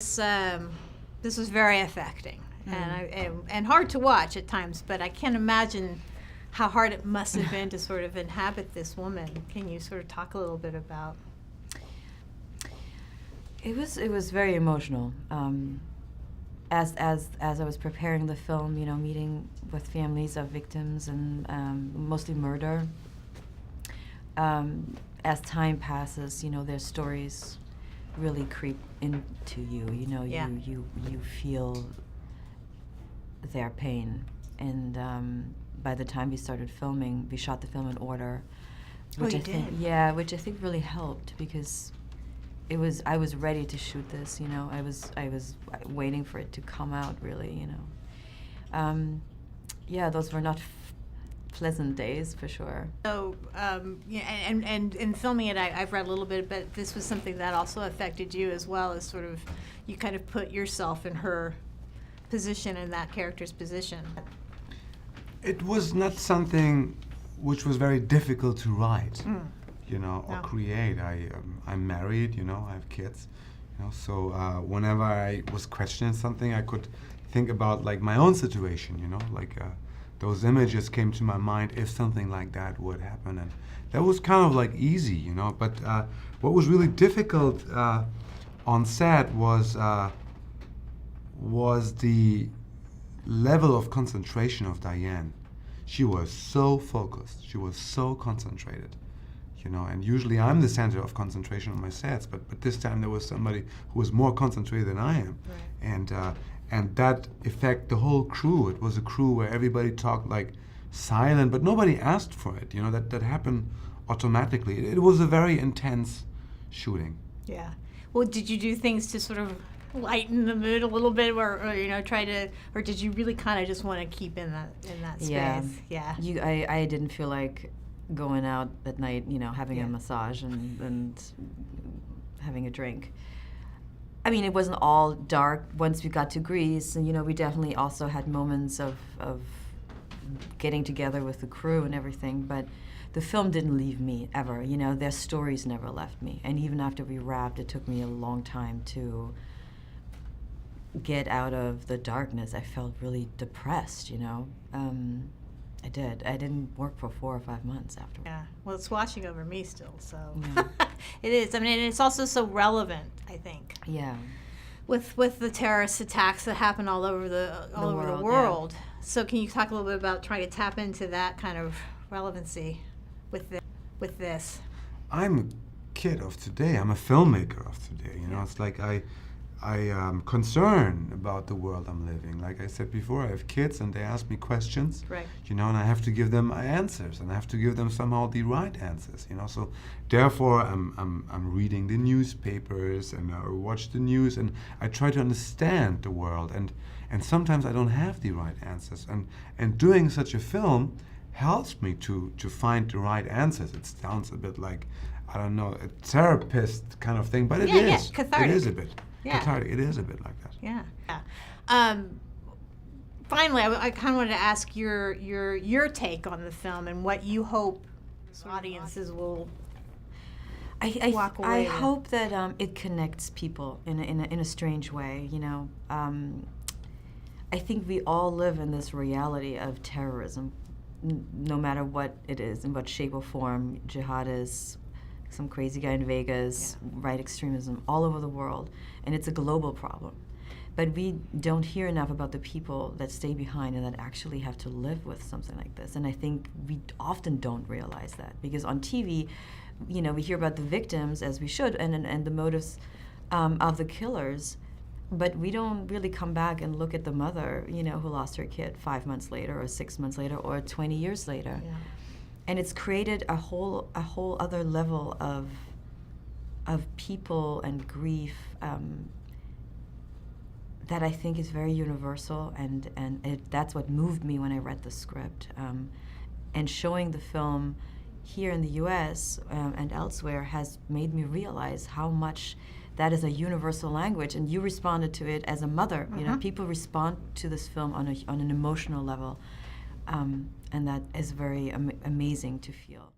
This was very affecting and hard to watch at times, but I can't imagine how hard it must have been to sort of inhabit this woman. Can you sort of talk a little bit about? It was very emotional. As I was preparing the film, meeting with families of victims and mostly murder. As time passes, their stories really creep into you. You feel their pain, and by the time we started filming, we shot the film in order, which I think really helped, because I was ready to shoot this. I was waiting for it to come out, really. Those were not pleasant days, for sure. So, and in filming it, I've read a little bit, but this was something that also affected you as well, as sort of, you kind of put yourself in her position, in that character's position. It was not something which was very difficult to write, or create. I'm married, I have kids, so whenever I was questioning something, I could think about like my own situation, those images came to my mind if something like that would happen, and that was kind of like easy, But what was really difficult on set was the level of concentration of Diane. She was so focused. She was so concentrated, And usually I'm the center of concentration on my sets, but this time there was somebody who was more concentrated than I am, right. And that affected the whole crew. It was a crew where everybody talked like silent, but nobody asked for it. That happened automatically. It was a very intense shooting. Yeah. Well, did you do things to sort of lighten the mood a little bit, or try to, or did you really kind of just want to keep in that space? Yeah. I didn't feel like going out at night, having a massage and having a drink. I mean, it wasn't all dark once we got to Greece, and we definitely also had moments of getting together with the crew and everything, but the film didn't leave me ever. Their stories never left me, and even after we wrapped, it took me a long time to get out of the darkness. I felt really depressed, I did. I didn't work for 4 or 5 months after. Yeah, well, it's washing over me still, so. Yeah. It is. I mean, and it's also so relevant, I think. Yeah. With the terrorist attacks that happen all over the world. Yeah. So can you talk a little bit about trying to tap into that kind of relevancy with this? I'm a kid of today. I'm a filmmaker of today. It's like I am concerned about the world I'm living. Like I said before, I have kids and they ask me questions, right. And I have to give them answers, and I have to give them somehow the right answers, So therefore, I'm reading the newspapers, and I watch the news, and I try to understand the world, and sometimes I don't have the right answers, and doing such a film helps me to find the right answers. It sounds a bit like, I don't know, a therapist kind of thing, but it is. Cathartic. It is a bit. Yeah. Cathartic. It is a bit like that. Yeah. Finally, I kind of wanted to ask your take on the film and what you hope audiences will walk away. I hope that it connects people in a strange way. I think we all live in this reality of terrorism, no matter what it is, in what shape or form. Jihad is some crazy guy in Vegas, right extremism all over the world, and it's a global problem. But we don't hear enough about the people that stay behind and that actually have to live with something like this. And I think we often don't realize that, because on TV, we hear about the victims, as we should, and the motives of the killers, but we don't really come back and look at the mother, who lost her kid 5 months later, or 6 months later, or 20 years later. Yeah. And it's created a whole other level of people and grief that I think is very universal, and that's what moved me when I read the script. And showing the film here in the U.S. And elsewhere has made me realize how much that is a universal language, and you responded to it as a mother. People respond to this film on an emotional level. And that is very amazing to feel.